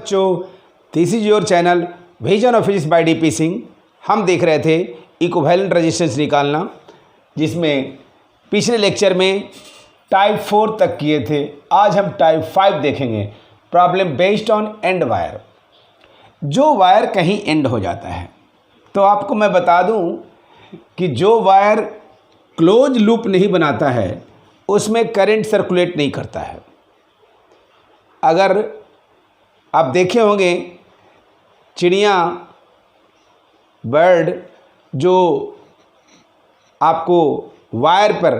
बच्चों, this is your channel vision of physics bye DP Singh. हम देख रहे थे इक्विवेलेंट रेजिस्टेंस निकालना, जिसमें पिछले लेक्चर में टाइप 4 तक किए थे। आज हम टाइप 5 देखेंगे, problem based on and wire. जो वायर कहीं एंड हो जाता है, तो आपको मैं बता दूं कि जो वायर क्लोज लूप नहीं बनाता है उसमें करंट सर्कुलेट नहीं करता है। अगर आप देखे होंगे चिड़िया, बर्ड, जो आपको वायर पर,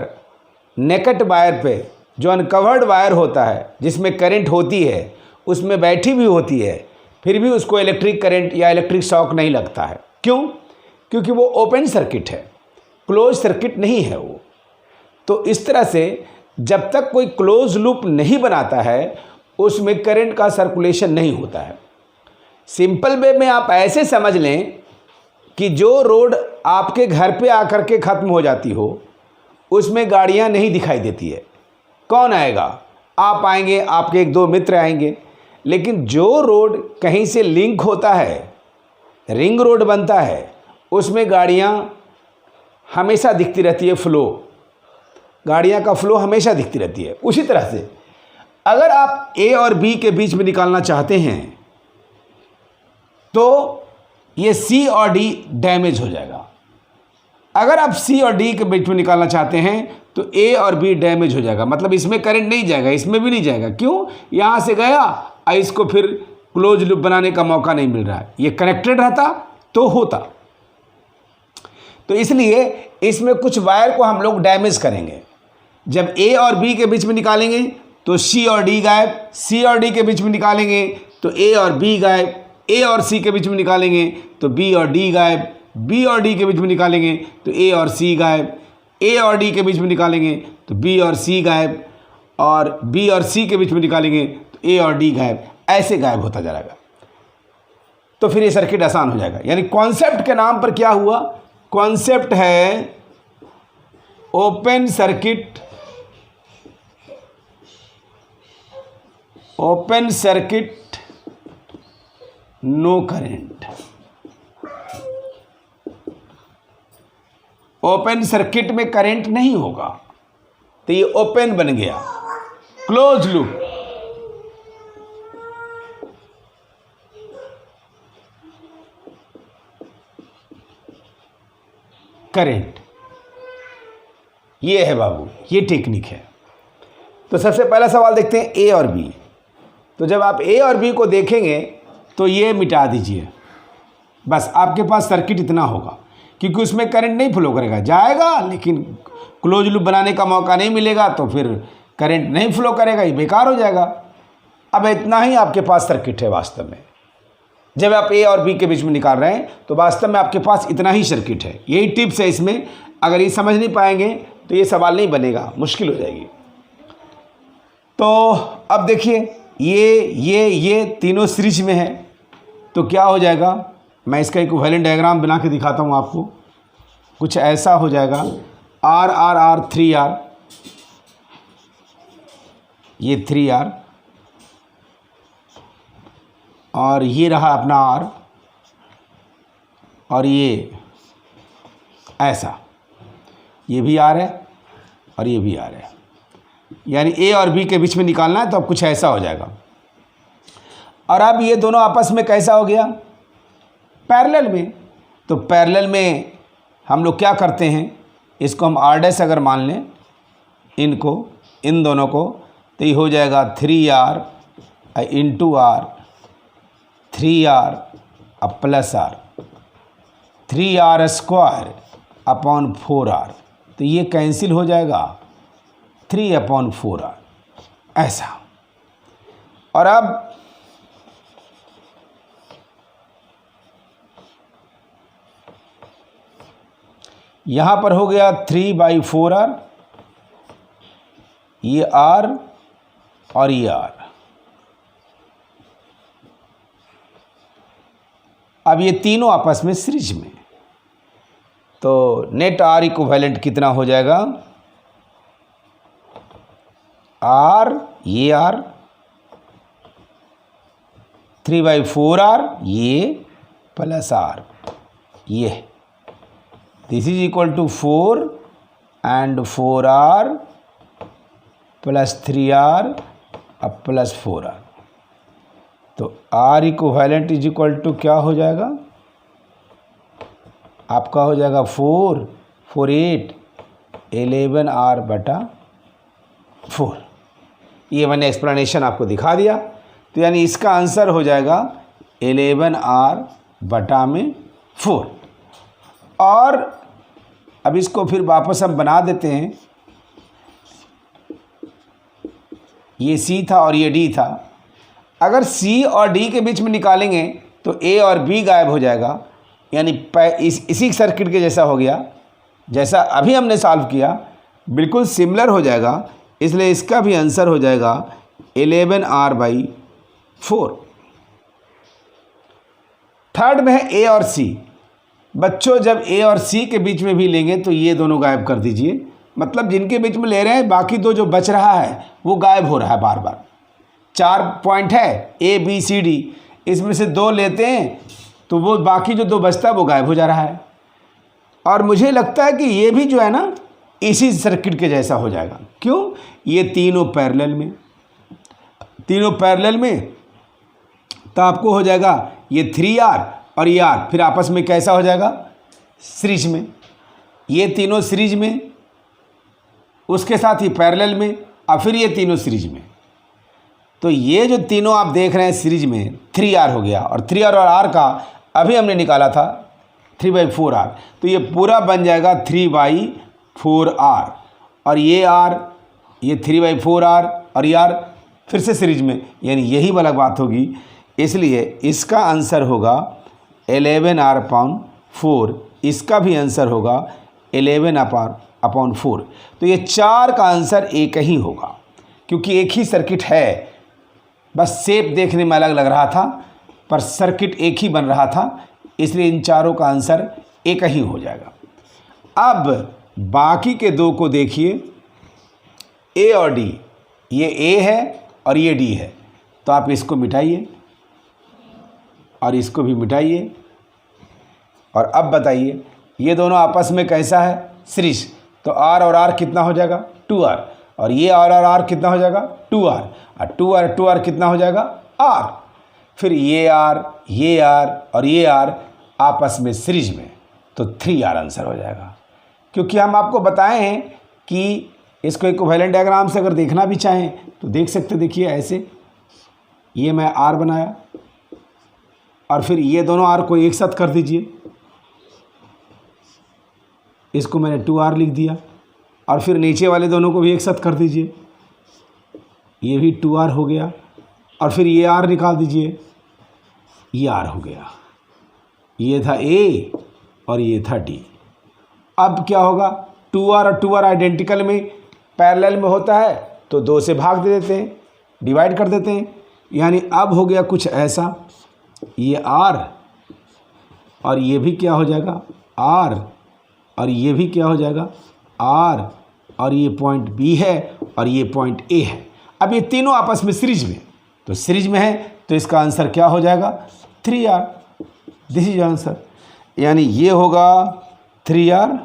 नेकेड वायर पे, जो अनकवर्ड वायर होता है जिसमें करंट होती है, उसमें बैठी भी होती है, फिर भी उसको इलेक्ट्रिक करंट या इलेक्ट्रिक शॉक नहीं लगता है। क्यों? क्योंकि वो ओपन सर्किट है, क्लोज सर्किट नहीं है वो। तो इस तरह से जब तक कोई क्लोज लूप नहीं बनाता है उसमें करंट का सर्कुलेशन नहीं होता है। सिंपल वे में आप ऐसे समझ लें कि जो रोड आपके घर पे आकर के ख़त्म हो जाती हो उसमें गाड़ियां नहीं दिखाई देती है। कौन आएगा? आप आएंगे, आपके एक दो मित्र आएंगे। लेकिन जो रोड कहीं से लिंक होता है, रिंग रोड बनता है, उसमें गाड़ियां हमेशा दिखती रहती है। फ्लो, गाड़ियां का फ्लो हमेशा दिखती रहती है। उसी तरह से अगर आप ए और बी के बीच में निकालना चाहते हैं तो ये सी और डी डैमेज हो जाएगा। अगर आप सी और डी के बीच में निकालना चाहते हैं तो ए और बी डैमेज हो जाएगा, मतलब इसमें करंट नहीं जाएगा, इसमें भी नहीं जाएगा। क्यों? यहाँ से गया और इसको फिर क्लोज लूप बनाने का मौका नहीं मिल रहा है। ये कनेक्टेड रहता तो होता। तो इसलिए इसमें कुछ वायर को हम लोग डैमेज करेंगे। जब ए और बी के बीच में निकालेंगे तो सी और डी गायब, सी और डी के बीच में निकालेंगे तो ए और बी गायब, ए और सी के बीच में निकालेंगे तो बी और डी गायब, बी और डी के बीच में निकालेंगे तो ए और सी गायब, ए और डी के बीच में निकालेंगे तो बी और सी गायब, और बी और सी के बीच में निकालेंगे तो ए और डी गायब। ऐसे गायब होता जाएगा। तो फिर ये सर्किट आसान हो जाएगा। यानी कॉन्सेप्ट के नाम पर क्या हुआ? कॉन्सेप्ट है open circuit, open circuit no current. Open circuit में करंट नहीं होगा तो ये ओपन बन गया, क्लोज लूप। करंट, ये है बाबू, ये टेक्निक है। तो सबसे पहला सवाल देखते हैं ए और बी। तो जब आप ए और बी को देखेंगे तो ये मिटा दीजिए, बस आपके पास सर्किट इतना होगा। क्योंकि उसमें करंट नहीं फ्लो करेगा, जाएगा लेकिन क्लोज लूप बनाने का मौका नहीं मिलेगा, तो फिर करंट नहीं फ्लो करेगा, ये बेकार हो जाएगा। अब इतना ही आपके पास सर्किट है वास्तव में। जब आप ए और बी के बीच में निकाल रहे हैं तो वास्तव में आपके पास इतना ही सर्किट है। यही टिप्स है इसमें। अगर ये समझ नहीं पाएंगे तो ये सवाल नहीं बनेगा, मुश्किल हो जाएगी। तो अब देखिए, ये तीनों सीरीज में है तो क्या हो जाएगा? मैं इसका इक्विवेलेंट डायग्राम बना के दिखाता हूँ आपको। कुछ ऐसा हो जाएगा, आर आर आर 3R, ये 3R, और ये रहा अपना R, और ये ऐसा, ये भी R है और ये भी R है। यानी ए और बी के बीच में निकालना है तो अब कुछ ऐसा हो जाएगा। और अब ये दोनों आपस में कैसा हो गया? पैरेलल में। तो पैरेलल में हम लोग क्या करते हैं, इसको हम R' अगर मान लें, इनको, इन दोनों को, तो ये हो जाएगा 3R इंटू R, 3R अब plus R, 3R square upon 4R। तो ये कैंसिल हो जाएगा, 3/4R, ऐसा। और अब यहाँ पर हो गया 3/4R, ये R और ये R। अब ये तीनों आपस में सीरीज में, तो नेट R इक्विवेलेंट कितना हो जाएगा? R, ये R 3/4R ये प्लस R ये, this is equal to 4 and 4R plus 3R अब प्लस 4R। तो R equivalent is equal to क्या हो जाएगा आपका, हो जाएगा 4 4 8 11R बटा 4। ये मैंने एक्सप्लेनेशन आपको दिखा दिया। तो यानी इसका आंसर हो जाएगा 11R बटा में 4। और अब इसको फिर वापस हम बना देते हैं, ये C था और ये D था। अगर C और D के बीच में निकालेंगे तो A और B गायब हो जाएगा, यानी इसी सर्किट के जैसा हो गया जैसा अभी हमने सॉल्व किया, बिल्कुल सिमिलर हो जाएगा। इसलिए इसका भी आंसर हो जाएगा 11R/4। थर्ड में है A और C। बच्चों जब A और C के बीच में भी लेंगे तो ये दोनों गायब कर दीजिए, मतलब जिनके बीच में ले रहे हैं बाकी दो जो बच रहा है वो गायब हो रहा है बार बार। 4 पॉइंट है A B C D, इसमें से 2 लेते हैं तो वो बाकी जो 2 बचता है वो गायब हो जा रहा है। और मुझे लगता है कि ये भी जो है ना इसी सर्किट के जैसा हो जाएगा। क्यों? ये तीनों पैरेलल में, तो आपको हो जाएगा ये 3R और ये R फिर आपस में कैसा हो जाएगा, सीरीज में। ये तीनों सीरीज में, उसके साथ ही पैरेलल में, और फिर ये तीनों सीरीज में। तो ये जो तीनों आप देख रहे हैं सीरीज में 3R हो गया, और 3R और R का अभी हमने निकाला था 3/4R, तो ये पूरा बन जाएगा 3/4R। और ये R ये 3/4R और ये R फिर से सीरीज में, यानी यही वाला बात होगी। इसलिए इसका आंसर होगा 11R/4। इसका भी आंसर होगा 11/4। तो ये 4 का आंसर एक ही होगा, क्योंकि एक ही सर्किट है, बस शेप देखने में अलग लग रहा था पर सर्किट एक ही बन रहा था, इसलिए इन चारों का आंसर एक ही हो जाएगा। अब बाकी के 2 को देखिए, A और D। ये A है और ये D है, तो आप इसको मिटाइए और इसको भी मिटाइए। और अब बताइए ये दोनों आपस में कैसा है, सीरीज। तो R और R कितना हो जाएगा, 2R। और ये R और R कितना हो जाएगा, 2R। और 2R कितना हो जाएगा, R। फिर ये R और ये R आपस में सीरीज में, तो 3R आंसर हो जाएगा। क्योंकि हम आपको बताए हैं कि इसको इक्विवेलेंट डायग्राम से अगर देखना भी चाहें तो देख सकते। देखिए ऐसे, ये मैं R बनाया और फिर ये दोनों R को एक साथ कर दीजिए, इसको मैंने 2R लिख दिया। और फिर नीचे वाले दोनों को भी एक साथ कर दीजिए, ये भी 2R हो गया। और फिर ये R निकाल दीजिए, ये R हो गया। ये था A और ये था D। अब क्या होगा, 2R और 2R आइडेंटिकल में पैरेलल में होता है तो 2 से भाग दे देते हैं, डिवाइड कर देते हैं। यानी अब हो गया कुछ ऐसा, ये R और ये भी क्या हो जाएगा, R और ये भी क्या हो जाएगा, R। और ये पॉइंट B है और ये पॉइंट A है। अब ये तीनों आपस में सीरीज में, तो सीरीज में है तो इसका आंसर क्या हो जाएगा, 3R। This is answer. यानी ये होगा 3R।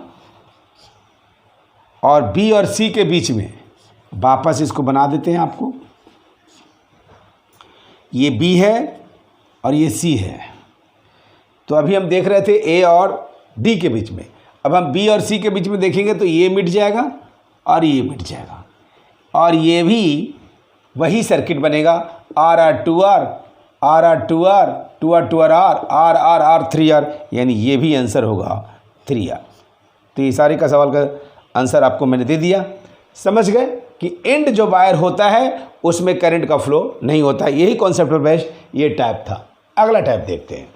और B और C के बीच में वापस इसको बना देते हैं आपको, ये B है और ये C है। तो अभी हम देख रहे थे A और D के बीच में, अब हम B और C के बीच में देखेंगे तो ये मिट जाएगा और ये मिट जाएगा, और ये भी वही सर्किट बनेगा, R2R, R2R, 2R R 3R, यानी ये भी आंसर होगा 3R। तो ये सारे का सवाल का आंसर आपको मैंने दे दिया। समझ गए कि एंड जो वायर होता है उसमें करंट का फ्लो नहीं होता है। यही कॉन्सेप्ट ऑफ बेस्ट ये टाइप था। अगला टाइप देखते हैं।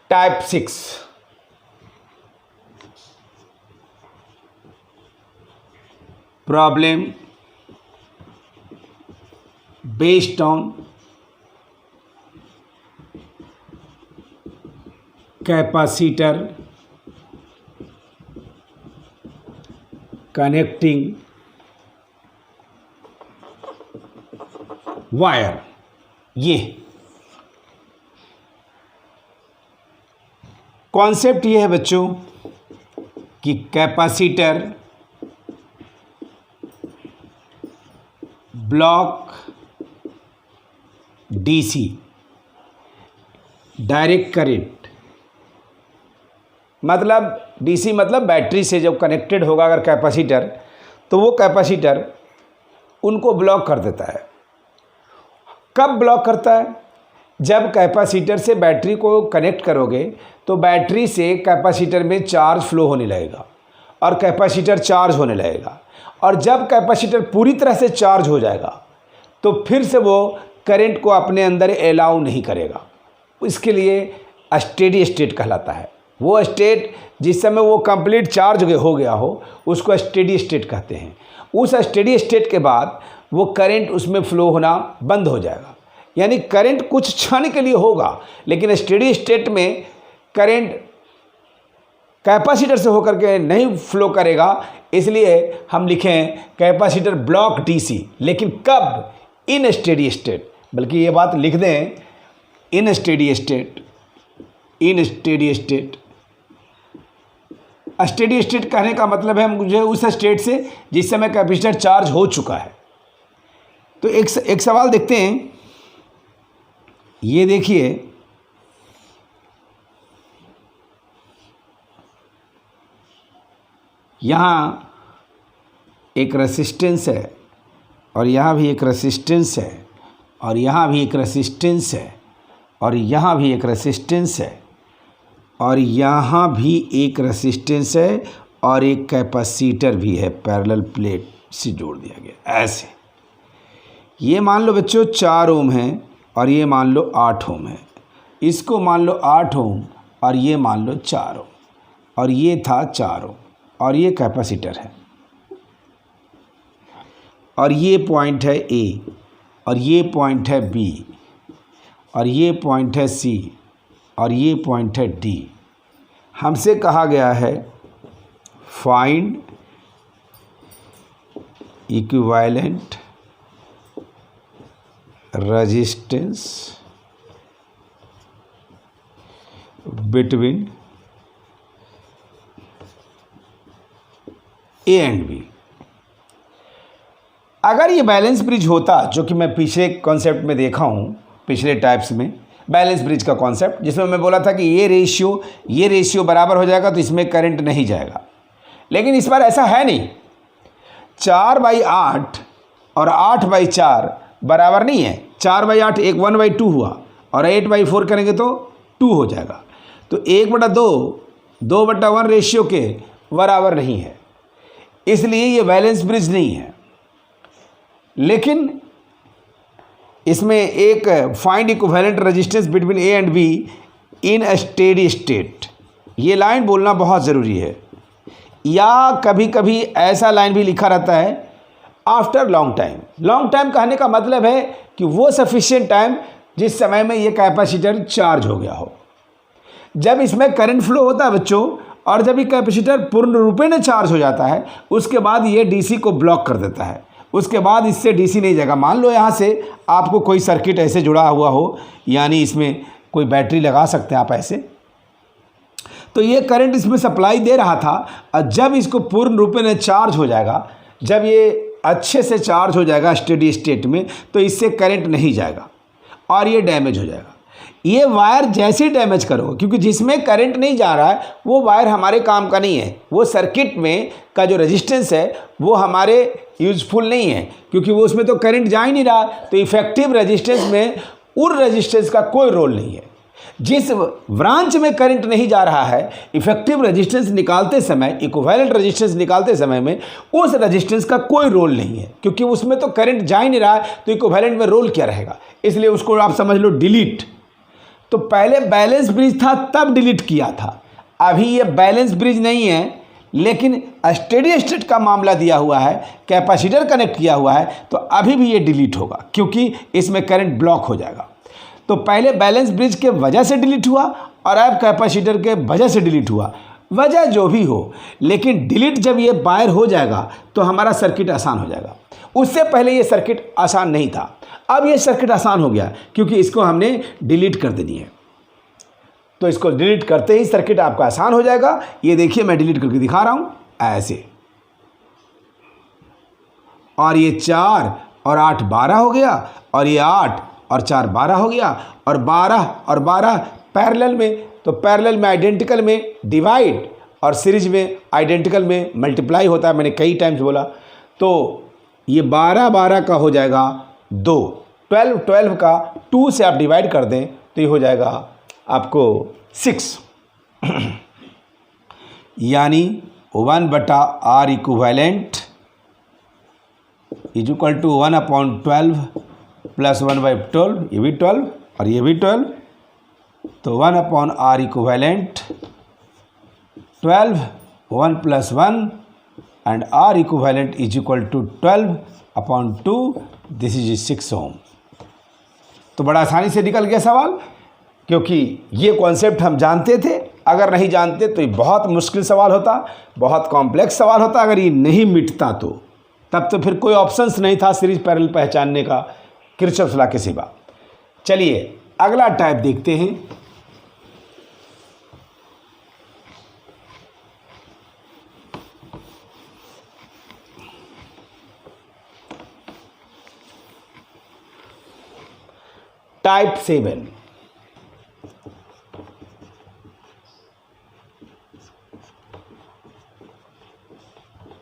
Type 6 problem based on capacitor connecting wire. ये कॉन्सेप्ट ये है बच्चों कि capacitor block DC direct current, मतलब डीसी मतलब बैटरी से जब कनेक्टेड होगा अगर कैपेसिटर, तो वो कैपेसिटर उनको ब्लॉक कर देता है। कब ब्लॉक करता है? जब कैपेसिटर से बैटरी को कनेक्ट करोगे तो बैटरी से कैपेसिटर में चार्ज फ्लो होने लगेगा और कैपेसिटर चार्ज होने लगेगा, और जब कैपेसिटर पूरी तरह से चार्ज हो जाएगा तो फिर से वो करंट को अपने अंदर अलाउ नहीं करेगा। इसके लिए स्टेडी स्टेट कहलाता है। वो स्टेट जिस समय वो कंप्लीट चार्ज हो गया हो उसको स्टेडी स्टेट कहते हैं। उस स्टेडी स्टेट के बाद वो करंट उसमें फ्लो होना बंद हो जाएगा, यानी करंट कुछ क्षण के लिए होगा, लेकिन स्टेडी स्टेट में करंट कैपेसिटर से होकर के नहीं फ्लो करेगा। इसलिए हम लिखें कैपेसिटर ब्लॉक डीसी। लेकिन कब? इन स्टेडी स्टेट, बल्कि ये बात लिख दें इन स्टेडी स्टेट। इन स्टेडी स्टेट, स्टेडी स्टेट कहने का मतलब है मुझे उस स्टेट से जिस समय कैपेसिटर चार्ज हो चुका है। तो एक सवाल देखते हैं। ये देखिए, यहाँ एक रेसिस्टेंस है और यहाँ भी एक रेसिस्टेंस है और यहाँ भी एक रेसिस्टेंस है और यहाँ भी एक रेसिस्टेंस है और यहाँ भी एक रेसिस्टेंस है और एक कैपेसिटर भी है, पैरेलल प्लेट से जोड़ दिया गया। ऐसे ये मान लो बच्चों 4 ओम है और ये मान लो 8 ओम है। इसको मान लो 8 ओम और ये मान लो 4 ओम और ये था 4 ओम और ये कैपेसिटर है और ये पॉइंट है ए और ये पॉइंट है बी और ये पॉइंट है सी और ये पॉइंट है डी। हमसे कहा गया है find equivalent resistance between A and B. अगर ये बैलेंस ब्रिज होता, जो कि मैं पिछले कॉन्सेप्ट में देखा हूँ, पिछले टाइप्स में बैलेंस ब्रिज का कॉन्सेप्ट, जिसमें मैं बोला था कि ये रेशियो बराबर हो जाएगा तो इसमें करंट नहीं जाएगा। लेकिन इस बार ऐसा है नहीं। 4/8 और 8/4 बराबर नहीं है। 4/8 एक 1/2 हुआ और 8/4 करेंगे तो 2 हो जाएगा। तो 1/2 2/1 रेशियो के बराबर नहीं है, इसलिए ये बैलेंस ब्रिज नहीं है। लेकिन इसमें एक find equivalent resistance between A and be in steady state, ये लाइन बोलना बहुत ज़रूरी है। या कभी कभी ऐसा लाइन भी लिखा रहता है after long time. Long time कहने का मतलब है कि वो सफिशिएंट टाइम जिस समय में ये कैपेसिटर चार्ज हो गया हो। जब इसमें करंट फ्लो होता है बच्चों, और जब ये कैपेसिटर पूर्ण रूपेण चार्ज हो जाता है, उसके बाद ये डीसी को ब्लॉक कर देता है। उसके बाद इससे डीसी नहीं जाएगा। मान लो यहाँ से आपको कोई सर्किट ऐसे जुड़ा हुआ हो, यानी इसमें कोई बैटरी लगा सकते हैं आप ऐसे, तो ये करंट इसमें सप्लाई दे रहा था, और जब इसको पूर्ण रूपेण चार्ज हो जाएगा, जब ये अच्छे से चार्ज हो जाएगा स्टेडी स्टेट में, तो इससे करंट नहीं जाएगा और ये डैमेज हो जाएगा। ये वायर जैसे ही डैमेज करो, क्योंकि जिसमें करंट नहीं जा रहा है वो वायर हमारे काम का नहीं है। वो सर्किट में का जो रेजिस्टेंस है वो हमारे यूजफुल नहीं है, क्योंकि वो उसमें तो करंट जा ही नहीं रहा। तो इफेक्टिव रेजिस्टेंस में उन रेजिस्टेंस का कोई रोल नहीं है। जिस ब्रांच में करंट नहीं जा रहा है, इफेक्टिव रेजिस्टेंस निकालते समय, इक्विवेलेंट रेजिस्टेंस निकालते समय में उस रेजिस्टेंस का कोई रोल नहीं है, क्योंकि उसमें तो करंट जा ही नहीं रहा है। तो इक्विवेलेंट में रोल क्या रहेगा? इसलिए उसको आप समझ लो डिलीट। तो पहले बैलेंस ब्रिज था तब डिलीट किया था, अभी ये बैलेंस ब्रिज नहीं है, लेकिन स्टेडी स्टेट का मामला दिया हुआ है, कैपेसिटर कनेक्ट किया हुआ है, तो अभी भी ये डिलीट होगा क्योंकि इसमें करंट ब्लॉक हो जाएगा। तो पहले बैलेंस ब्रिज के वजह से डिलीट हुआ और अब कैपेसिटर के वजह से डिलीट हुआ। वजह जो भी हो, लेकिन डिलीट जब ये वायर हो जाएगा तो हमारा सर्किट आसान हो जाएगा। उससे पहले ये सर्किट आसान नहीं था, अब ये सर्किट आसान हो गया क्योंकि इसको हमने डिलीट कर देनी है। तो इसको डिलीट करते ही सर्किट आपका आसान हो जाएगा। ये देखिए मैं डिलीट करके दिखा रहा हूँ ऐसे, और ये 4 और 8 12 हो गया, और ये 8 और 4 12 हो गया, और 12 और 12 पैरेलल में। तो पैरेलल में आइडेंटिकल में डिवाइड और सीरीज में आइडेंटिकल में मल्टीप्लाई होता है, मैंने कई टाइम्स बोला। तो ये 12 12 का हो जाएगा 2, 12 12 का 2 से आप डिवाइड कर दें तो ये हो जाएगा आपको 6 यानी 1/R equivalent is equal to 1/12 plus 1/12, ये भी 12 और ये भी 12। तो 1/R equivalent 12, 1 + 1 and R equivalent is equal to 12/2, this is 6 ohm। तो बड़ा आसानी से निकल गया सवाल, क्योंकि ये कॉन्सेप्ट हम जानते थे। अगर नहीं जानते तो ये बहुत मुश्किल सवाल होता, बहुत कॉम्प्लेक्स सवाल होता। अगर ये नहीं मिटता तो तब तो फिर कोई ऑप्शंस नहीं था सीरीज पैरेलल पहचानने का किरचॉफ लॉ के सिवा। चलिए अगला टाइप देखते हैं। Type 7,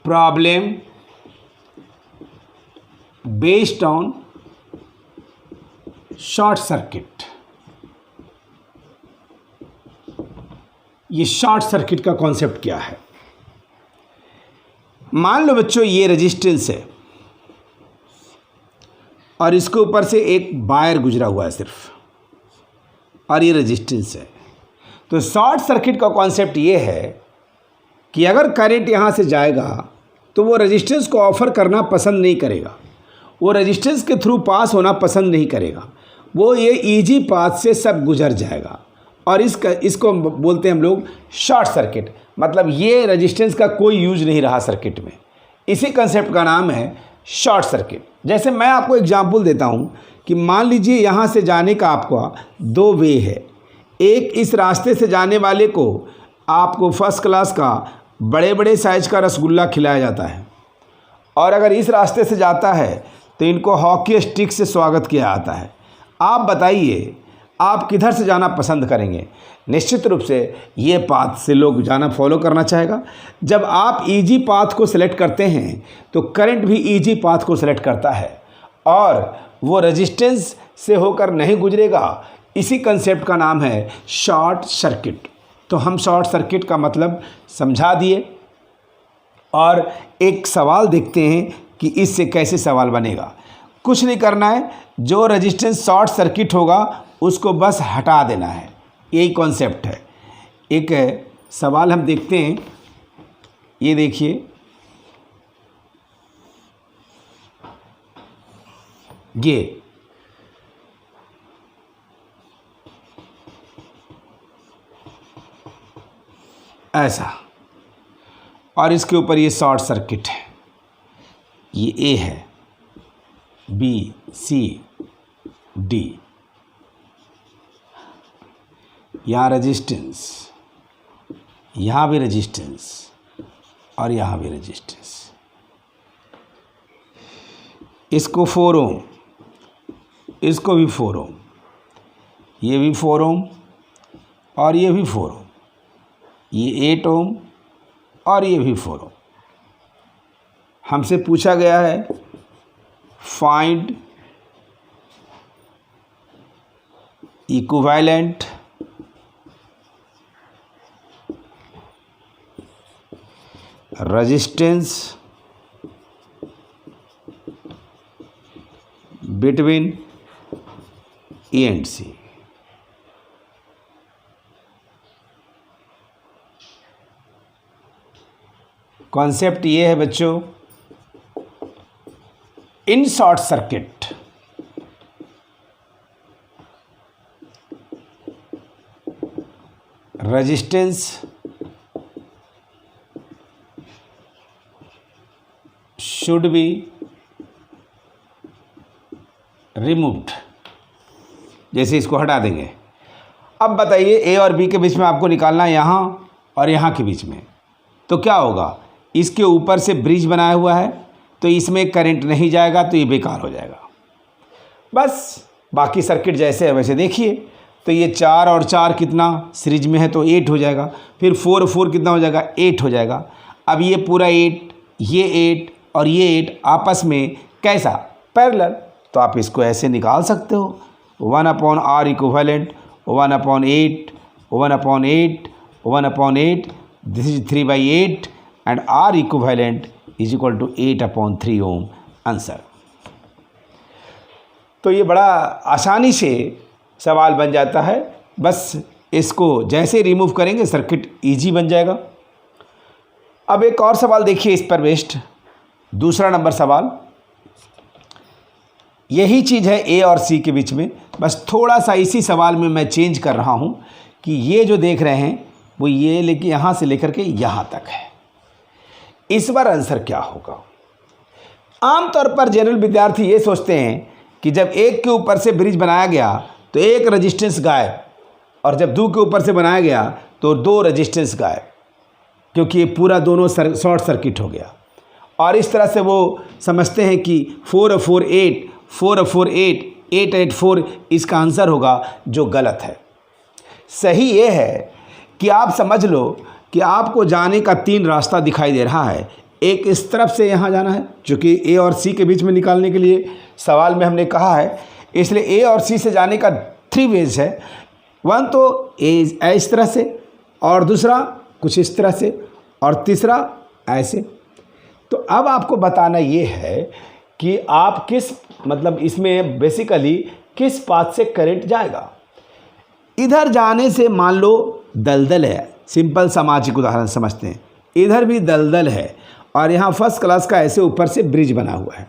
problem based on short circuit. ये शॉर्ट सर्किट का कॉन्सेप्ट क्या है? मान लो बच्चों ये रेजिस्टेंस है और इसके ऊपर से एक वायर गुजरा हुआ है सिर्फ, और ये रेजिस्टेंस है। तो शॉर्ट सर्किट का कॉन्सेप्ट ये है कि अगर करंट यहाँ से जाएगा तो वो रेजिस्टेंस को ऑफर करना पसंद नहीं करेगा, वो रेजिस्टेंस के थ्रू पास होना पसंद नहीं करेगा, वो ये इजी पाथ से सब गुजर जाएगा। और इसको बोलते हैं हम लोग शॉर्ट सर्किट। मतलब ये रेजिस्टेंस का कोई यूज नहीं रहा सर्किट में। इसी कंसेप्ट का नाम है शॉर्ट सर्किट। जैसे मैं आपको एग्जांपल देता हूँ कि मान लीजिए यहाँ से जाने का आपका 2 वे है। एक, इस रास्ते से जाने वाले को आपको फर्स्ट क्लास का बड़े बड़े साइज का रसगुल्ला खिलाया जाता है, और अगर इस रास्ते से जाता है तो इनको हॉकी स्टिक से स्वागत किया जाता है। आप बताइए आप किधर से जाना पसंद करेंगे? निश्चित रूप से ये पाथ से लोग जाना फॉलो करना चाहेगा। जब आप इजी पाथ को सिलेक्ट करते हैं तो करंट भी इजी पाथ को सिलेक्ट करता है और वो रेजिस्टेंस से होकर नहीं गुजरेगा। इसी कंसेप्ट का नाम है शॉर्ट सर्किट। तो हम शॉर्ट सर्किट का मतलब समझा दिए, और एक सवाल देखते हैं कि इससे कैसे सवाल बनेगा। कुछ नहीं करना है, जो रेजिस्टेंस शॉर्ट सर्किट होगा उसको बस हटा देना है, यही कॉन्सेप्ट है। एक सवाल हम देखते हैं, ये देखिए, ये ऐसा, और इसके ऊपर ये शॉर्ट सर्किट है। ये ए है, बी सी डी, यहाँ रेजिस्टेंस, यहाँ भी रेजिस्टेंस और यहाँ भी रेजिस्टेंस। इसको 4 ओम, इसको भी 4 ओम, ये भी 4 ओम और ये भी 4 ओम, ये 8 ओम और ये भी 4 ओम। हमसे पूछा गया है find equivalent resistance between A and C. Concept ये है बच्चों, in short circuit resistance should be removed. जैसे इसको हटा देंगे। अब बताइए ए और बी के बीच में आपको निकालना है यहाँ और यहाँ के बीच में, तो क्या होगा? इसके ऊपर से ब्रिज बनाया हुआ है तो इसमें करंट नहीं जाएगा, तो ये बेकार हो जाएगा। बस बाकी सर्किट जैसे है वैसे देखिए। तो ये 4 और 4 कितना सीरीज में है तो 8 हो जाएगा। फिर 4 और 4 कितना हो जाएगा? 8 हो जाएगा। अब ये पूरा 8, ये 8 और ये 8 आपस में कैसा? पैरेलल। तो आप इसको ऐसे निकाल सकते हो, 1/R equivalent 1/8, 1/8, 1/8, this is 3/8 and R equivalent is equal to 8/3 ohm. Answer. तो ये बड़ा आसानी से सवाल बन जाता है। बस इसको जैसे रिमूव करेंगे सर्किट इजी बन जाएगा। अब एक और सवाल देखिए इस पर बेस्ड, दूसरा नंबर सवाल। यही चीज़ है ए और सी के बीच में, बस थोड़ा सा इसी सवाल में मैं चेंज कर रहा हूँ कि ये जो देख रहे हैं वो ये लेके यहाँ से लेकर के यहाँ तक है। इस बार आंसर क्या होगा? आमतौर पर जनरल विद्यार्थी ये सोचते हैं कि जब एक के ऊपर से ब्रिज बनाया गया तो एक रेजिस्टेंस गायब, और जब दो के ऊपर से बनाया गया तो 2 रेजिस्टेंस गायब, क्योंकि ये पूरा दोनों शॉर्ट सर्किट हो गया। और इस तरह से वो समझते हैं कि 4 और 4 8, 4 और 4 8, 8 8 4 इसका आंसर होगा, जो गलत है। सही ये है कि आप समझ लो कि आपको जाने का 3 रास्ता दिखाई दे रहा है। एक इस तरफ से यहाँ जाना है, जो कि ए और सी के बीच में निकालने के लिए सवाल में हमने कहा है, इसलिए ए और सी से जाने का 3 वेज है। वन तो ए इस तरह से, और दूसरा कुछ इस तरह से, और तीसरा ऐसे। तो अब आपको बताना ये है कि आप किस मतलब इसमें बेसिकली किस पाथ से करंट जाएगा। इधर जाने से मान लो दलदल है, सिंपल सामाजिक उदाहरण समझते हैं। इधर भी दलदल है और यहाँ फर्स्ट क्लास का ऐसे ऊपर से ब्रिज बना हुआ है।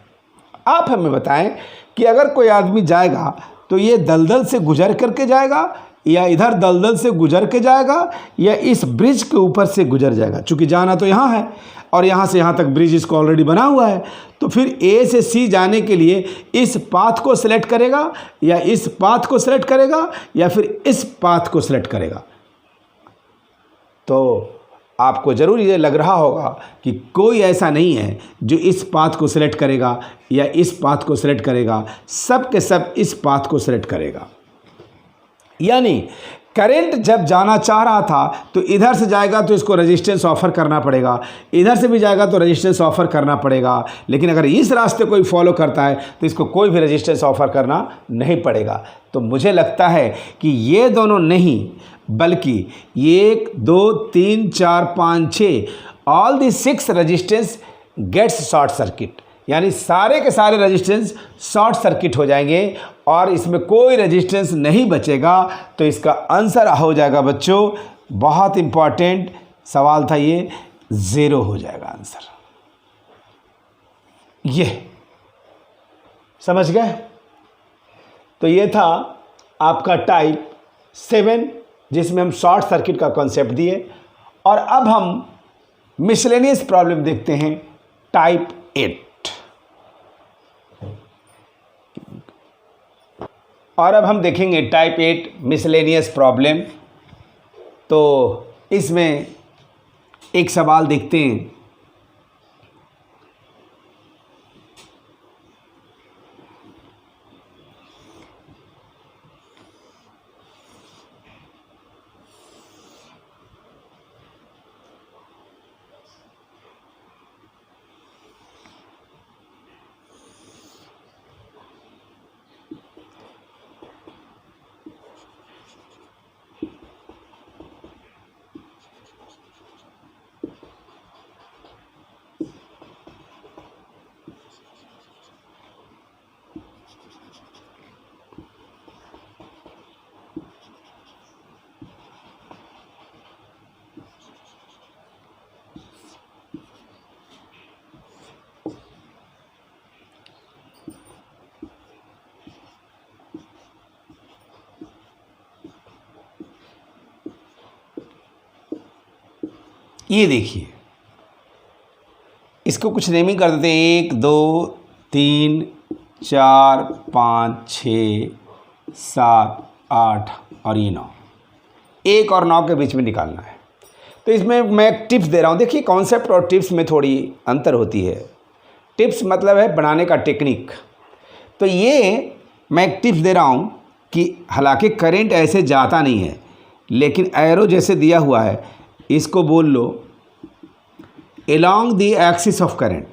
आप हमें बताएं कि अगर कोई आदमी जाएगा तो ये दलदल से गुजर करके जाएगा, या इधर दलदल से गुजर के जाएगा, या इस ब्रिज के ऊपर से गुजर जाएगा। चूँकि जाना तो यहाँ है और यहाँ से यहाँ तक ब्रिज इसको ऑलरेडी बना हुआ है, तो फिर ए से सी जाने के लिए इस पाथ को सिलेक्ट करेगा, या इस पाथ को सिलेक्ट करेगा, या फिर इस पाथ को सिलेक्ट करेगा। तो आपको ज़रूर ये लग रहा होगा कि कोई ऐसा नहीं है जो इस पाथ को सिलेक्ट करेगा या इस पाथ को सिलेक्ट करेगा, सब के सब इस पाथ को सिलेक्ट करेगा। यानी करंट जब जाना चाह रहा था तो इधर से जाएगा तो इसको रेजिस्टेंस ऑफर करना पड़ेगा, इधर से भी जाएगा तो रेजिस्टेंस ऑफर करना पड़ेगा। लेकिन अगर इस रास्ते को फॉलो करता है तो इसको कोई भी रेजिस्टेंस ऑफर करना नहीं पड़ेगा। तो मुझे लगता है कि ये दोनों नहीं, बल्कि 1 2 3 4 5 6 all the 6 resistance gets short circuit, यानी सारे के सारे रेजिस्टेंस शॉर्ट सर्किट हो जाएंगे और इसमें कोई रेजिस्टेंस नहीं बचेगा। तो इसका आंसर हो जाएगा बच्चों, बहुत इंपॉर्टेंट सवाल था ये, 0 हो जाएगा आंसर। ये समझ गए? तो ये था आपका टाइप 7, जिसमें हम शॉर्ट सर्किट का कॉन्सेप्ट दिए। और अब हम मिसलेनियस प्रॉब्लम देखते हैं, टाइप 8। और अब हम देखेंगे टाइप 8 मिसलेनियस प्रॉब्लम। तो इसमें एक सवाल देखते हैं। ये देखिए, इसको कुछ नेमिंग कर देते हैं, 1 2 3 4 5 6 7 8 और ये 9, 1 और 9 के बीच में निकालना है। तो इसमें मैं एक टिप्स दे रहा हूँ। देखिए, कॉन्सेप्ट और टिप्स में थोड़ी अंतर होती है। टिप्स मतलब है बनाने का टेक्निक। तो ये मैं एक टिप्स दे रहा हूँ कि हालांकि करंट ऐसे जाता नहीं है, लेकिन एरो जैसे दिया हुआ है, इसको बोल लो along the axis of current.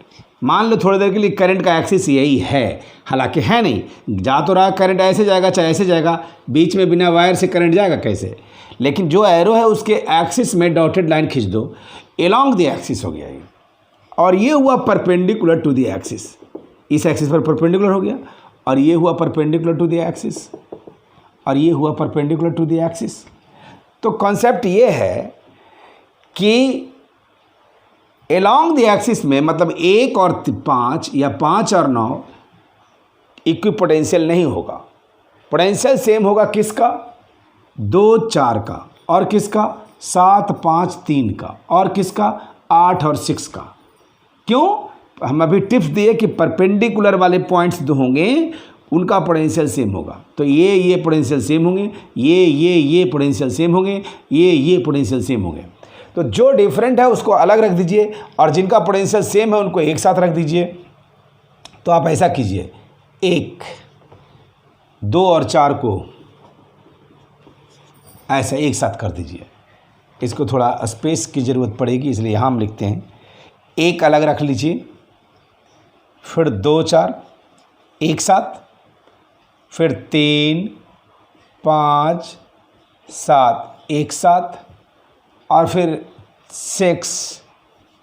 मान लो थोड़ी देर के लिए करंट का एक्सिस यही है, हालांकि है नहीं, जा तो रहा करंट ऐसे जाएगा चाहे ऐसे जाएगा, बीच में बिना वायर से करंट जाएगा कैसे। लेकिन जो एरो है उसके एक्सिस में डॉटेड लाइन खींच दो, along the एक्सिस हो गया ये, और ये हुआ परपेंडिकुलर टू द एक्सिस, इस एक्सिस पर परपेंडिकुलर हो गया, और ये हुआ परपेंडिकुलर टू द एक्सिस, और ये हुआ परपेंडिकुलर टू द एक्सिस। तो कॉन्सेप्ट ये है कि along द एक्सिस में मतलब 1 और 5 या 5 और 9 इक्विपोटेंशियल नहीं होगा। पोटेंशियल सेम होगा किसका, 2 4 का, और किसका 7 5 3 का, और किसका 8 और 6 का। क्यों, हम अभी टिप्स दिए कि परपेंडिकुलर वाले पॉइंट्स जो होंगे उनका पोटेंशियल सेम होगा। तो ये पोटेंशियल सेम होंगे, ये पोटेंशियल सेम होंगे, ये पोटेंशियल सेम होंगे। तो जो डिफरेंट है उसको अलग रख दीजिए, और जिनका पोटेंशियल सेम है उनको एक साथ रख दीजिए। तो आप ऐसा कीजिए, 1 2 और 4 को ऐसा एक साथ कर दीजिए। इसको थोड़ा स्पेस की ज़रूरत पड़ेगी, इसलिए यहाँ हम लिखते हैं, 1 अलग रख लीजिए, फिर 2 4 एक साथ, फिर 3 5 7 एक साथ, और फिर 6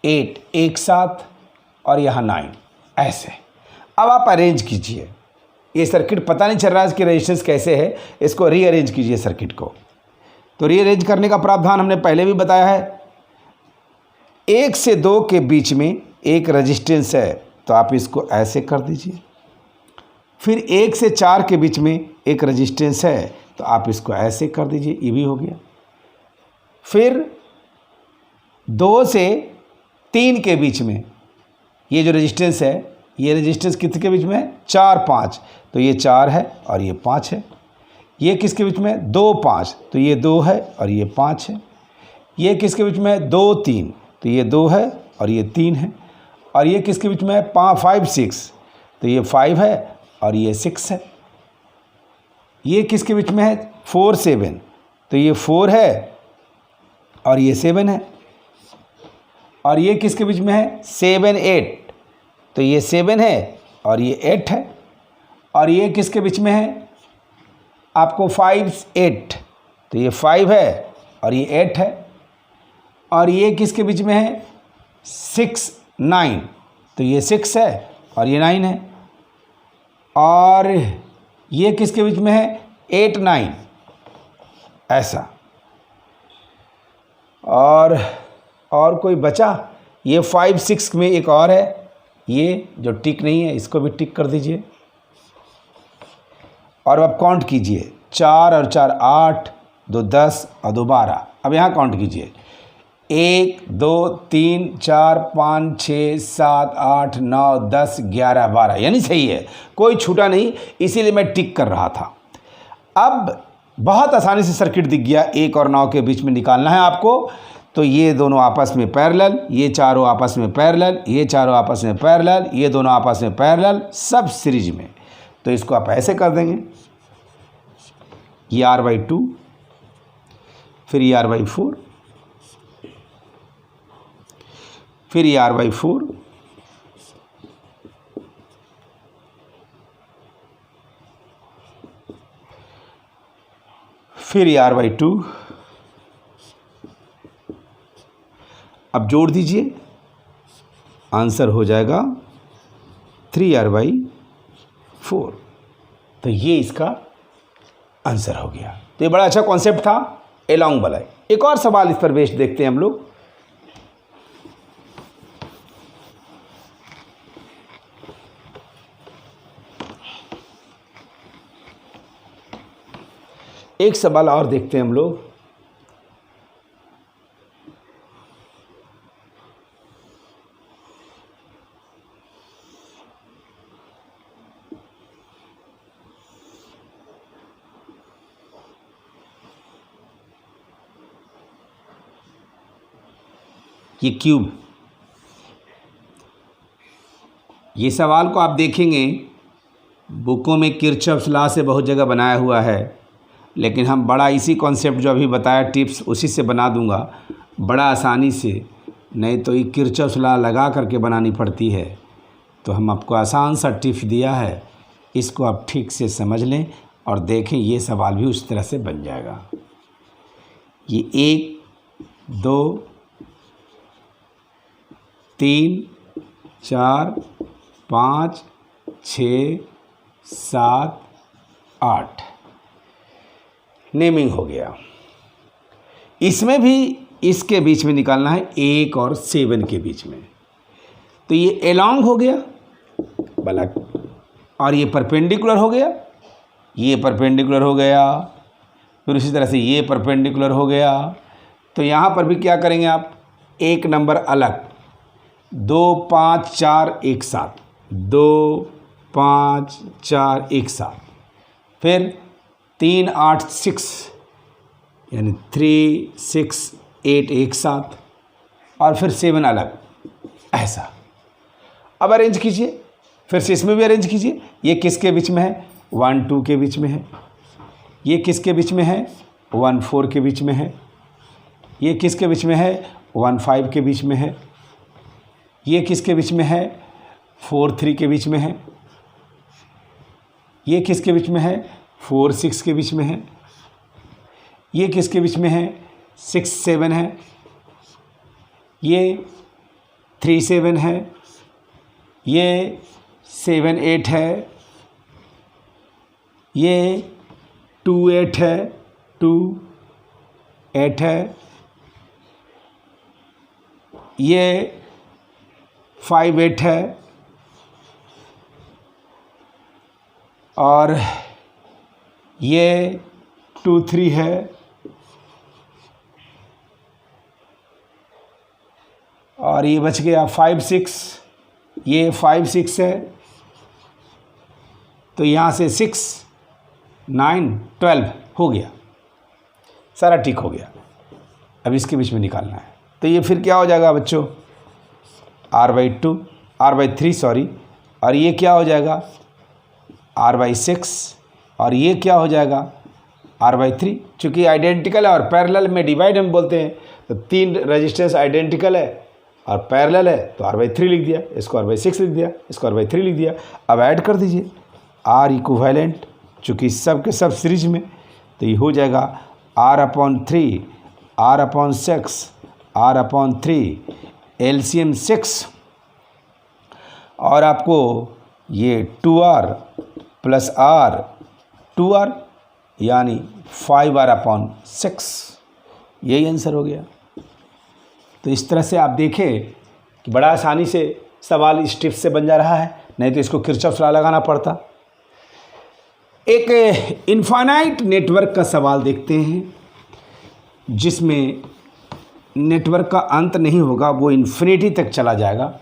8 एक साथ, और यहाँ 9 ऐसे। अब आप अरेंज कीजिए। ये सर्किट पता नहीं चल रहा है इसकी रेजिस्टेंस कैसे है, इसको रीअरेंज कीजिए सर्किट को। तो रीअरेंज करने का प्रावधान हमने पहले भी बताया है। 1 से 2 के बीच में एक रेजिस्टेंस है, तो आप इसको ऐसे कर दीजिए। फिर 1 से 4 के बीच में एक रेजिस्टेंस है, तो आप इसको ऐसे कर दीजिए, ये भी हो गया। फिर 2 से 3 के बीच में ये जो रेजिस्टेंस है, ये रेजिस्टेंस किसके बीच में है, 4 5, तो ये 4 है और ये 5 है। ये किसके बीच में, 2 5, तो ये 2 है और ये 5 है। ये किसके बीच में है, 2 3, तो ये 2 है और ये 3 है। और ये किसके बीच में है, 5 6, तो ये 5 है और ये 6 है। ये किसके बीच में है, 4 7, तो ये 4 है और ये 7 है। और ये किसके बीच में है, 7 8, तो ये 7 है और ये 8 है। और ये किसके बीच में है आपको, 5 8, तो ये 5 है और ये 8 है। और ये किसके बीच में है, 6 9, तो ये 6 है और ये 9 है। और ये किसके बीच में है, 8 9 ऐसा। और कोई बचा, ये 5 6 में एक और है, ये जो टिक नहीं है इसको भी टिक कर दीजिए। और अब काउंट कीजिए, 4 और 4 8, 2 10 और 2 12। अब यहाँ काउंट कीजिए, 1 2 3 4 5 6 7 8 9 10 11 12, यानी सही है, कोई छूटा नहीं, इसीलिए मैं टिक कर रहा था। अब बहुत आसानी से सर्किट दिख गया। 1 और 9 के बीच में निकालना है आपको। तो ये दोनों आपस में पैरेलल, ये चारों आपस में पैरेलल, ये चारों आपस में पैरेलल, ये दोनों आपस में पैरेलल, सब सीरीज में। तो इसको आप ऐसे कर देंगे, ये R/2, फिर ये R/4, फिर ये R/4, फिर ये R/2। अब जोड़ दीजिए, आंसर हो जाएगा 3R/4। तो ये इसका आंसर हो गया। तो ये बड़ा अच्छा कॉन्सेप्ट था एलॉन्ग वाला। एक और सवाल इस पर बेस्ड देखते हैं हम लोग। एक सवाल और देखते हैं हम लोग। ये क्यूब। ये सवाल को आप देखेंगे बुकों में किरचॉफ्स लॉ से बहुत जगह बनाया हुआ है, लेकिन हम बड़ा इसी कॉन्सेप्ट जो अभी बताया टिप्स उसी से बना दूंगा बड़ा आसानी से। नहीं तो ये किरचॉफ्स लॉ लगा करके बनानी पड़ती है। तो हम आपको आसान सा टिप्स दिया है, इसको आप ठीक से समझ लें और देखें, ये सवाल भी उस तरह से बन जाएगा। ये 1 2 3 4 5 6 7 8 नेमिंग हो गया। इसमें भी इसके बीच में निकालना है 1 और 7 के बीच में। तो ये एलोंग हो गया भला, और ये परपेंडिकुलर हो गया, ये परपेंडिकुलर हो गया, फिर उसी तरह से ये परपेंडिकुलर हो गया। तो यहाँ पर भी क्या करेंगे आप, एक नंबर अलग, 2 5 4 एक साथ, 2 5 4 एक साथ, फिर 3 8 6 यानी 3 6 8 एक साथ, और फिर 7 अलग, ऐसा। अब अरेंज कीजिए, फिर से इसमें भी अरेंज कीजिए। ये किसके बीच में है, 1 2 के बीच में है। ये किसके बीच में है, 1 4 के बीच में है। ये किसके बीच में है, 1 5 के बीच में है। ये किसके बीच में है, 4 3 के बीच में है। ये किसके बीच में है, 4 6 के बीच में है। ये किसके बीच में है, 6 7 है। ये 3 7 है। ये 7 8 है। ये 2 8 है, 2 8 है। ये 5 8 है, और ये 2 3 है, और ये बच गया 5 6। ये 5 6 है, तो यहाँ से 6 9 12 हो गया, सारा ठीक हो गया। अब इसके बीच में निकालना है। तो ये फिर क्या हो जाएगा बच्चों, r/2 r/3 सॉरी, और ये क्या हो जाएगा, r/6, और ये क्या हो जाएगा, r/3। चूँकि आइडेंटिकल है और पैरेलल में डिवाइड हम बोलते हैं, तो 3 रेजिस्टेंस आइडेंटिकल है और पैरेलल है, तो r/3 लिख दिया, इसको r/6 लिख दिया, इसको r/3 लिख दिया। अब ऐड कर दीजिए r इक्विवेलेंट, चूँकि सब के सब सीरीज में, तो ये हो जाएगा r/3 r/6 r/3 एलसीएम 6, और आपको ये 2r + r 2r यानी 5r/6, यही आंसर हो गया। तो इस तरह से आप देखें कि बड़ा आसानी से सवाल इस टिप्स से बन जा रहा है, नहीं तो इसको किरचॉफ्स लॉ लगाना पड़ता। एक इनफाइनाइट नेटवर्क का सवाल देखते हैं, जिसमें नेटवर्क का अंत नहीं होगा, वो इन्फिनिटी तक चला जाएगा।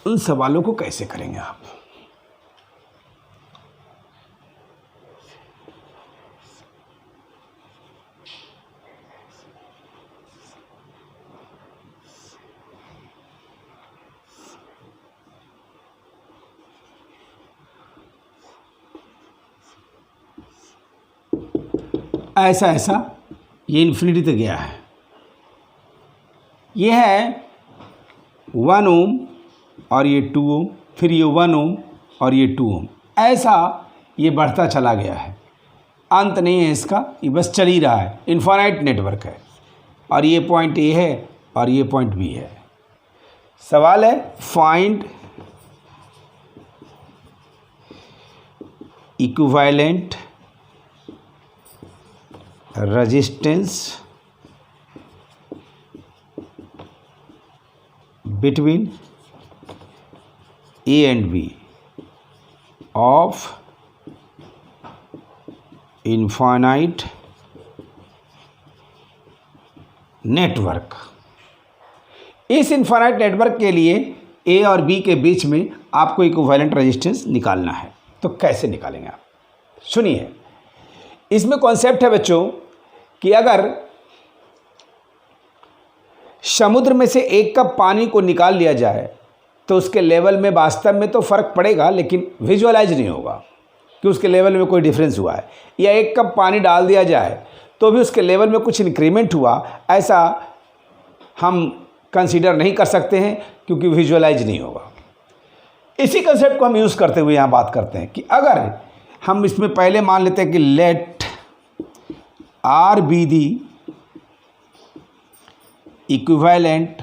उन सवालों को कैसे करेंगे आप, ऐसा ऐसा ये इन्फिनिटी तक गया है। ये है 1 ओम और ये 2 ओम, फिर ये 1 ओम और ये 2 ओम, ऐसा ये बढ़ता चला गया है। अंत नहीं है इसका, ये बस चल ही रहा है, इनफाइनाइट नेटवर्क है। और ये पॉइंट ए है और ये पॉइंट बी है। सवाल है find equivalent resistance between A and B of infinite network। इस इनफाइनाइट नेटवर्क के लिए ए और बी के बीच में आपको इक्विवेलेंट रेजिस्टेंस निकालना है। तो कैसे निकालेंगे आप, सुनिए। इसमें कॉन्सेप्ट है बच्चों कि अगर समुद्र में से 1 कप पानी को निकाल लिया जाए तो उसके लेवल में वास्तव में तो फ़र्क पड़ेगा, लेकिन विजुअलाइज नहीं होगा कि उसके लेवल में कोई डिफरेंस हुआ है। या 1 कप पानी डाल दिया जाए तो भी उसके लेवल में कुछ इंक्रीमेंट हुआ, ऐसा हम कंसीडर नहीं कर सकते हैं क्योंकि विजुअलाइज नहीं होगा। इसी कंसेप्ट को हम यूज़ करते हुए यहाँ बात करते हैं कि अगर हम इसमें पहले मान लेते हैं कि let R be the equivalent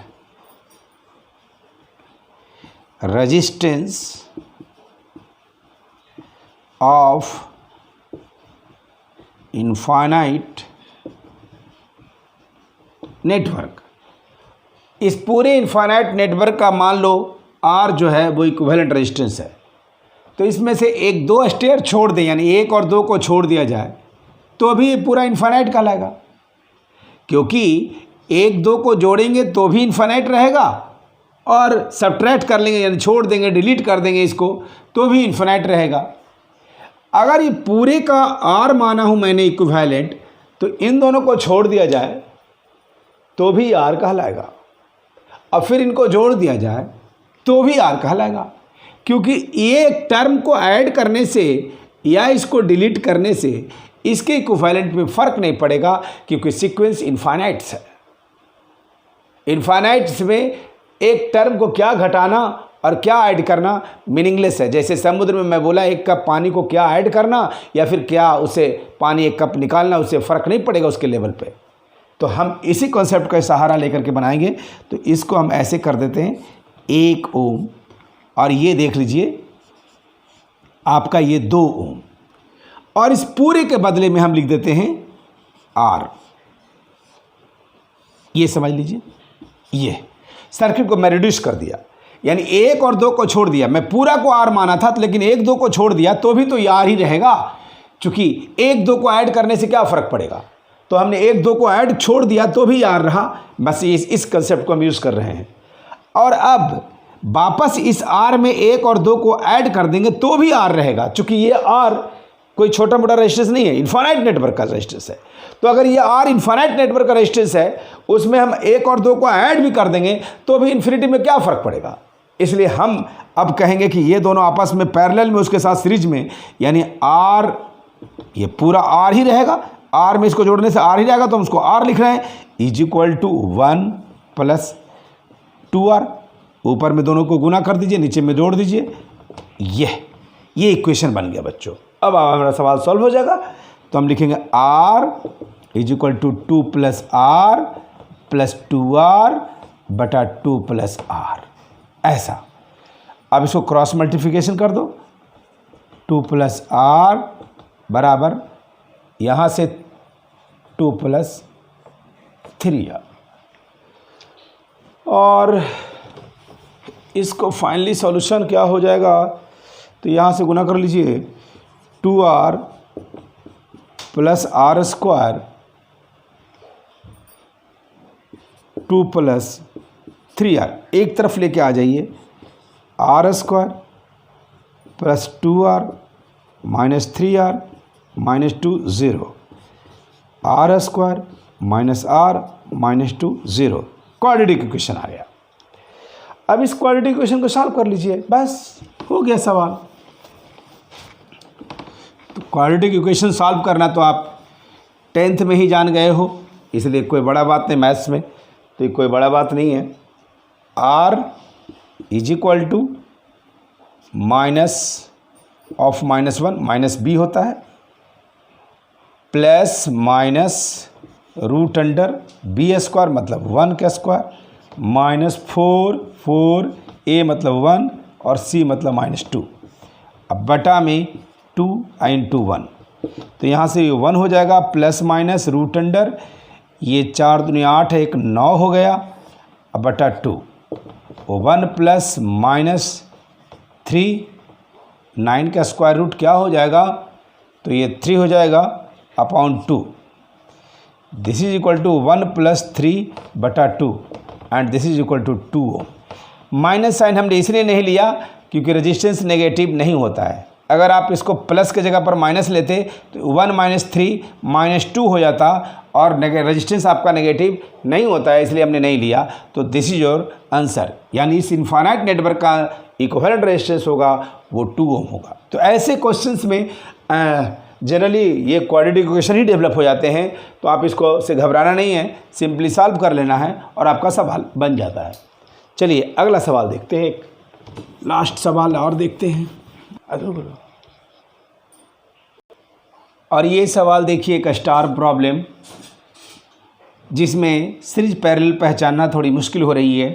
resistance of infinite network. इस पूरे इनफाइनाइट नेटवर्क का मान लो आर जो है वो इक्विवेलेंट रेजिस्टेंस है, तो इसमें से 1-2 स्टेयर छोड़ दें, यानी 1 और 2 को छोड़ दिया जाए तो भी पूरा इनफाइनाइट कहलाएगा, क्योंकि 1-2 को जोड़ेंगे तो भी इनफाइनाइट रहेगा और सब्ट्रैक्ट कर लेंगे यानी छोड़ देंगे, डिलीट कर देंगे इसको तो भी इनफाइनाइट रहेगा। अगर ये पूरे का आर माना हूँ मैंने इक्विवेलेंट, तो इन दोनों को छोड़ दिया जाए तो भी आर कहलाएगा, और फिर इनको जोड़ दिया जाए तो भी आर कहलाएगा, क्योंकि ये टर्म को ऐड करने से या इसको डिलीट करने से इसके इक्विवेलेंट में फ़र्क नहीं पड़ेगा, क्योंकि सीक्वेंस इनफाइनाइट्स है। इनफाइनाइट्स में एक टर्म को क्या घटाना और क्या ऐड करना मीनिंगलेस है। जैसे समुद्र में मैं बोला 1 कप पानी को क्या ऐड करना या फिर क्या उसे पानी 1 कप निकालना, उससे फ़र्क नहीं पड़ेगा उसके लेवल पे। तो हम इसी कॉन्सेप्ट का सहारा लेकर के बनाएंगे। तो इसको हम ऐसे कर देते हैं 1 ओम, और ये देख लीजिए आपका ये 2 ओम, और इस पूरे के बदले में हम लिख देते हैं आर। ये समझ लीजिए, ये सर्किट को मैं रिड्यूस कर दिया, यानी 1 और 2 को छोड़ दिया। मैं पूरा को आर माना था, लेकिन 1-2 को छोड़ दिया तो भी तो ये आर ही रहेगा, क्योंकि 1-2 को ऐड करने से क्या फ़र्क पड़ेगा। तो हमने 1-2 को ऐड छोड़ दिया तो भी आर रहा। बस इस कंसेप्ट को हम यूज़ कर रहे हैं। और अब वापस इस आर में 1 और 2 को ऐड कर देंगे तो भी आर रहेगा, क्योंकि ये आर कोई छोटा मोटा रेजिस्टेंस नहीं है, इनफाइनाइट नेटवर्क का रेजिस्टेंस है। तो अगर ये आर इनफाइनाइट नेटवर्क का रेजिस्टेंस है, उसमें हम 1 और 2 को ऐड भी कर देंगे तो भी इन्फिनिटी में क्या फ़र्क पड़ेगा। इसलिए हम अब कहेंगे कि ये दोनों आपस में पैरेलल में उसके साथ सीरीज में, यानी आर, ये पूरा आर ही रहेगा, आर में इसको जोड़ने से आर ही रहेगा, तो हम उसको आर लिख रहे हैं इज इक्वल टू 1 + 2r। ऊपर में दोनों को गुना कर दीजिए, नीचे में जोड़ दीजिए। ये इक्वेशन बन गया बच्चों। अब हमारा सवाल सॉल्व हो जाएगा। तो हम लिखेंगे r is equal to 2 + r + 2r बटा 2 + r, ऐसा। अब इसको क्रॉस मल्टीप्लिकेशन कर दो, 2 + r बराबर यहाँ से 2 + 3r, और इसको फाइनली सॉल्यूशन क्या हो जाएगा, तो यहाँ से गुना कर लीजिए 2r + r² 2 + 3r, एक तरफ लेके आ जाइए, r² + 2r - 3r - 2 0, r² - r - 2 0, quadratic equation आ गया। अब इस क्वाड्रेटिक इक्वेशन को सॉल्व कर लीजिए, बस हो गया सवाल। तो क्वाड्रेटिक इक्वेशन सॉल्व करना तो आप 10th में ही जान गए हो, इसलिए कोई बड़ा बात नहीं मैथ्स में, तो ये कोई बड़ा बात नहीं है। r is equal to minus of -1 - b होता है, plus minus root under b² मतलब 1 का स्क्वायर, -4 a मतलब 1 और c मतलब -2। अब बटा में 2 × 1, तो यहाँ से 1 हो जाएगा, प्लस माइनस रूट अंडर, ये 4 दूनी 8 है, 1 9 हो गया, अब बटा 2, 1 + -3 9 का स्क्वायर रूट क्या हो जाएगा, तो ये 3 हो जाएगा upon 2। This is equal to 1 + 3 बटा 2 and this is equal to 2 ohm. Minus sign हमने इसलिए नहीं लिया क्योंकि रेजिस्टेंस नेगेटिव नहीं होता है। अगर आप इसको प्लस के जगह पर माइनस लेते तो 1 - 3 - 2 हो जाता, और रेजिस्टेंस आपका नेगेटिव नहीं होता है, इसलिए हमने नहीं लिया। तो दिस इज योर आंसर, यानी इस इनफाइनाइट नेटवर्क का इक्विवेलेंट रेजिस्टेंस होगा वो 2 ओम होगा। तो ऐसे क्वेश्चंस में जनरली ये क्वाड्रेटिक इक्वेशन ही डेवलप हो जाते हैं, तो आप इसको से घबराना नहीं है, सिंपली सॉल्व कर लेना है और आपका सवाल बन जाता है। चलिए अगला सवाल देखते हैं, एक लास्ट सवाल और देखते हैं। और ये सवाल देखिए एक स्टार प्रॉब्लम, जिसमें सीरीज पैरेलल पहचानना थोड़ी मुश्किल हो रही है।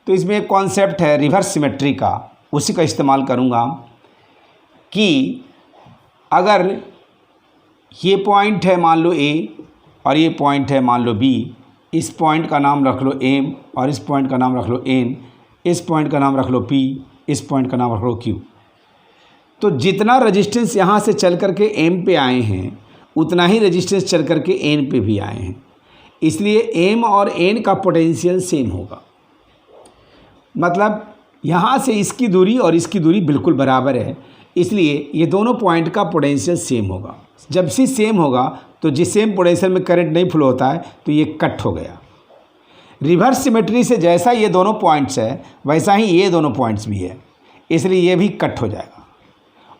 तो इसमें एक कॉन्सेप्ट है रिवर्स सिमेट्री का, उसी का इस्तेमाल करूँगा कि अगर ये पॉइंट है मान लो ए और ये पॉइंट है मान लो बी, इस पॉइंट का नाम रख लो एम और इस पॉइंट का नाम रख लो एन, इस पॉइंट का नाम रख लो पी, इस पॉइंट का नाम रख लो क्यू। तो जितना रेजिस्टेंस यहाँ से चल कर के एम पे आए हैं उतना ही रेजिस्टेंस चल कर के एन पे भी आए हैं, इसलिए एम और एन का पोटेंशियल सेम होगा। मतलब यहाँ से इसकी दूरी और इसकी दूरी बिल्कुल बराबर है, इसलिए ये दोनों पॉइंट का पोटेंशियल सेम होगा। जब से सेम होगा तो जिस सेम पोटेंशियल में करंट नहीं फ्लो होता है तो ये कट हो गया। रिवर्स सिमेट्री से जैसा ये दोनों पॉइंट्स है वैसा ही ये दोनों पॉइंट्स भी है, इसलिए ये भी कट हो जाएगा।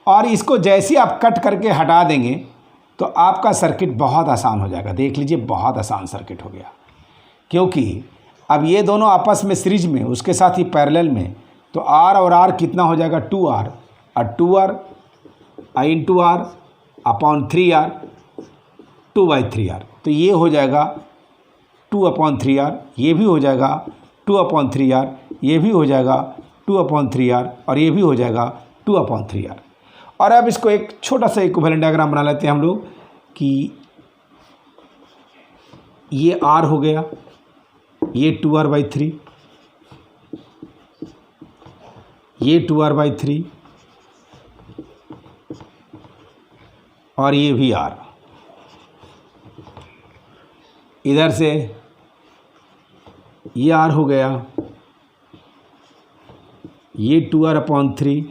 और इसको जैसे ही आप कट करके हटा देंगे तो आपका सर्किट बहुत आसान हो जाएगा। देख लीजिए बहुत आसान सर्किट हो गया, क्योंकि अब ये दोनों आपस में सीरीज में, उसके साथ ही पैरेलल में, तो R और R कितना हो जाएगा 2R, और 2R I into R upon 3R 2/3R। तो ये हो जाएगा 2/3R, ये भी हो जाएगा 2/3R, ये भी हो जाएगा 2/3R और ये भी हो जाएगा 2/3R। और अब इसको एक छोटा सा इक्विवेलेंट डायग्राम बना लेते हैं हम लोग कि ये R हो गया, ये 2R/3, ये 2R/3 और ये भी R। इधर से ये R हो गया, ये 2R/3,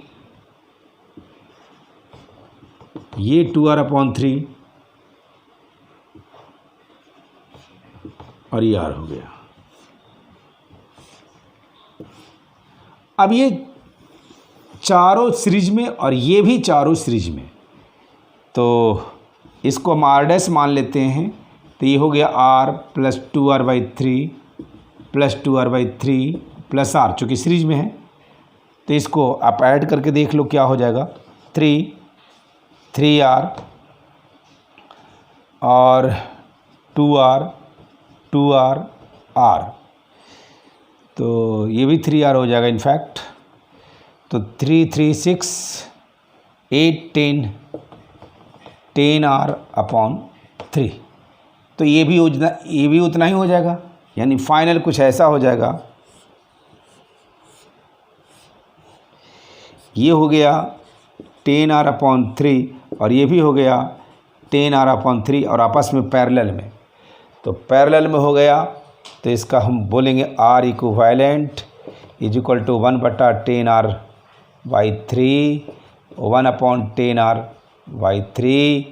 ये 2R/3 और ये R हो गया। अब ये चारों सीरीज में और ये भी चारों सीरीज में, तो इसको हम R' मान लेते हैं। तो ये हो गया R plus 2R/3 plus 2R/3 plus R, चूँकि सीरीज में है। तो इसको आप ऐड करके देख लो क्या हो जाएगा, 3R और 2R R, तो ये भी 3R हो जाएगा इनफैक्ट। तो 3 3 6 8 10R/3। तो ये भी उतना ही हो जाएगा, यानी फाइनल कुछ ऐसा हो जाएगा। ये हो गया 10R/3 और ये भी हो गया 10R/3 और आपस में पैरेलल में। तो पैरेलल में हो गया तो इसका हम बोलेंगे R equivalent is equal to 1/10R/3 1/10R/3।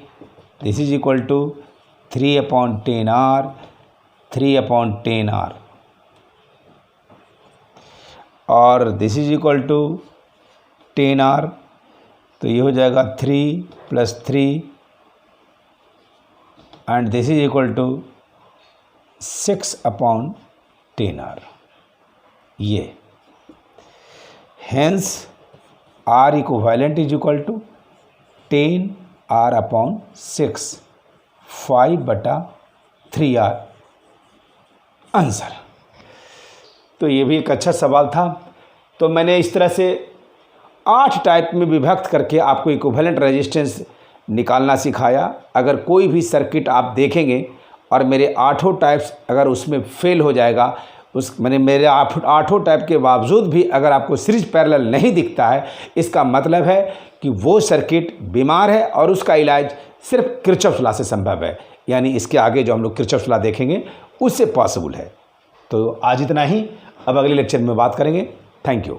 This is equal to 3/10R 3/10R और this is equal to 10R। तो ये हो जाएगा 3 + 3 and this is equal to 6/10R। ये hence R equivalent is equal to 10R/6 5/3R answer. तो ये भी एक अच्छा सवाल था। तो मैंने इस तरह से 8 टाइप में विभक्त करके आपको इक्विवेलेंट रेजिस्टेंस निकालना सिखाया। अगर कोई भी सर्किट आप देखेंगे और मेरे 8 टाइप्स अगर उसमें फेल हो जाएगा, मेरे 8 टाइप के बावजूद भी अगर आपको सीरीज पैरेलल नहीं दिखता है, इसका मतलब है कि वो सर्किट बीमार है और उसका इलाज सिर्फ किरचॉफ लॉ से संभव है। यानी इसके आगे जो हम लोग किरचॉफ लॉ देखेंगे उससे पॉसिबल है। तो आज इतना ही, अब अगले लेक्चर में बात करेंगे। Thank you.